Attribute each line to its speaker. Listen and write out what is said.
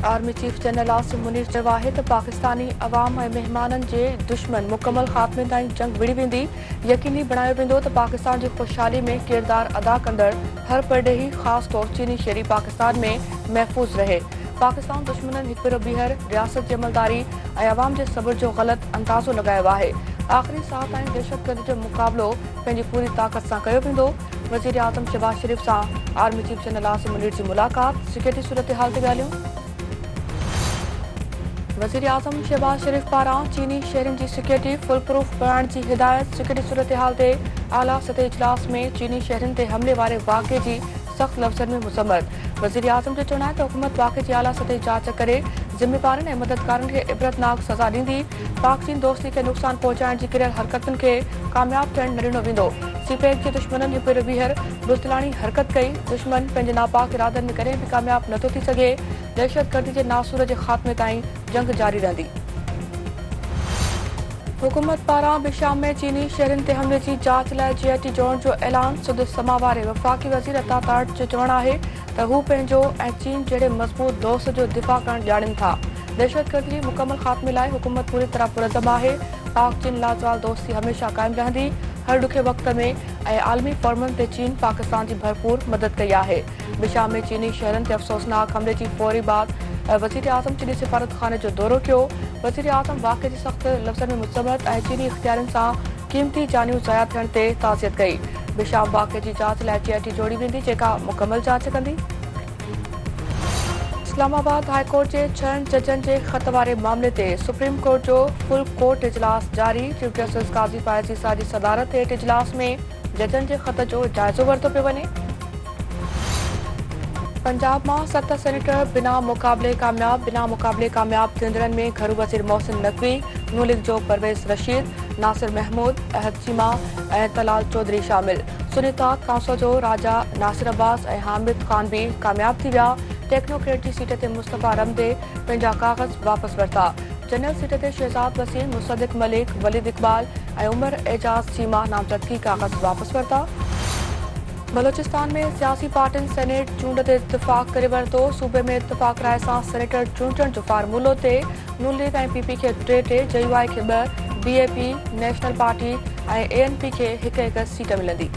Speaker 1: Army chief general Asim Munir चयो आहे त पाकिस्तानी अवाम ऐं महिमाननि जे दुश्मन मुकमल ख़ात्मे ताईं जंग विड़ी वेंदी। यकीनी बणायो वेंदो त पाकिस्तान जी ख़ुशहाली में किरदार अदा कंदड़ हर परडेही ख़ासि तौर चीनी शहरी पाकिस्तान में महफ़ूज़ रहे। पाकिस्तान दुश्मननि हिक भेरो ॿीहर रियासत जी अमलदारी ऐं अवाम जे सब्र जो ग़लति अंदाज़ो लगायो आहे। आख़िरी साह ताईं दहशतगर्दी जो मुक़ाबिलो पंहिंजी पूरी ताक़त सां कयो वेंदो। वज़ीर आज़म शहबाज शरीफ़ सां army chief general Asim Munir जी मुलाक़ात, सिक्योरिटी सूरत हाल ते ॻाल्हियूं। वज़ीर आज़म शहबाज शरीफ़ पारां चीनी शहरनि जी सिक्योरिटी फुल प्रूफ बणाइण जी हिदायत। सिक्योरिटी सूरत हाल ते आला सतही इजलास में चीनी शहरनि ते हमले वारे वाक़े जी सख़्त लफ़्ज़नि में मुज़म्मत। वज़ीर आज़म जो चवणु आहे त हुकूमत वाक़े जी आला सतही जांच करे ज़िम्मेवारनि ऐं मददगारनि खे इबरतनाक सज़ा ॾींदी। पाक चीन दोस्ती खे नुक़सान पहुचाइण जी किरियल हरकतुनि खे कामयाब थियण न ॾिनो वेंदो। सीपेक जे दुश्मननि हिक भेरो ॿीहर बुज़दिलाणी हरकत कई। दुश्मन पंहिंजे नापाक इरादनि में कॾहिं बि कामयाब नथो थी सघे। दहशतगर्दी जे नासूर जे ख़ात्मे ताईं जंग जारी रहंदी। हुकूमत पारां बिशाम में चीनी शहरनि ते हमले जी जांच लाइ GIT जोड़ण जो ऐलान। सुद समा वारे वफ़ाक़ी वज़ीर अता ताट जो चवणु आहे त हू पंहिंजो ऐं चीन जहिड़े मज़बूत दोस्त जो दिफ़ा करणु ॼाणनि था। दहशतगर्दी जे मुकमल ख़ात्मे लाइ हुकूमत पूरी तरह पुरज़म आहे। पाक चीन लाज़वाल दोस्ती हमेशह क़ाइमु रहंदी। हर ॾुखे वक़्त में ऐं आलमी फ़ॉर्मनि ते चीन पाकिस्तान जी भरपूर मदद कई आहे। बिशाम में चीनी शहरनि ते अफ़सोसनाक हमले जी फौरी बाद वज़ीर आज़म चीनी सिफ़ारतखाने जो दौरो कयो। वज़ीर आज़म वाक़े जी सख़्त लफ़्ज़नि में मुस्तबद ऐं चीनी इख़्तियारनि सां क़ीमती जानियूं ज़ाया थियण ते ताज़ियत कई। बिशाम वाक़े जी जांच लाइ GIT जोड़ी वेंदी, जेका मुकमल जांच कंदी। इस्लामाबाद हाई कोर्ट जे 6 जजनि जे ख़त वारे मामले ते सुप्रीम कोर्ट जो फुल कोर्ट इजलास जारी। चीफ जस्टिस काज़ी फ़ाइज़ ईसा जी सदारत हेठि इजलास में जजनि जे ख़त जो जाइज़ो वरितो पियो वञे। पंजाब मां 7 सेनेटर बिना मुक़ाबले कामयाब थींदड़नि में घरू वज़ीर मोहसिन नक़वी, नून लीग जो परवेज़ रशीद, नासिर महमूद, अहद चीमा ऐं तलाल चौधरी शामिल। सुनीता कांसो जो राजा नासिर अब्बास ऐं हामिद ख़ान भी कामयाब थी विया। टेक्नोक्रेट जी सीट ते मुस्तफ़ा रमदे पंहिंजा काग़ज़ वापसि वरिता। जनरल सीट ते शहज़ाद वसीम, मुसद्दिक़ मलिक, वलीद इक़बाल ऐं उमर एजाज़ चीमा नामज़दगी काग़ज़ वापसि वरिता। बलोचिस्तान में सियासी पार्टियुनि सेनेट चूंड ते इत्तिफ़ाक़ करे वरितो। सूबे में इत्तिफ़ाक़ राय सां सेनेटर चूंडण जो फ़ार्मूलो ते नून लीग ऐं PP खे 3, JUI खे 2, BAP, नेशनल पार्टी ऐं ANP खे हिक सीट मिलंदी।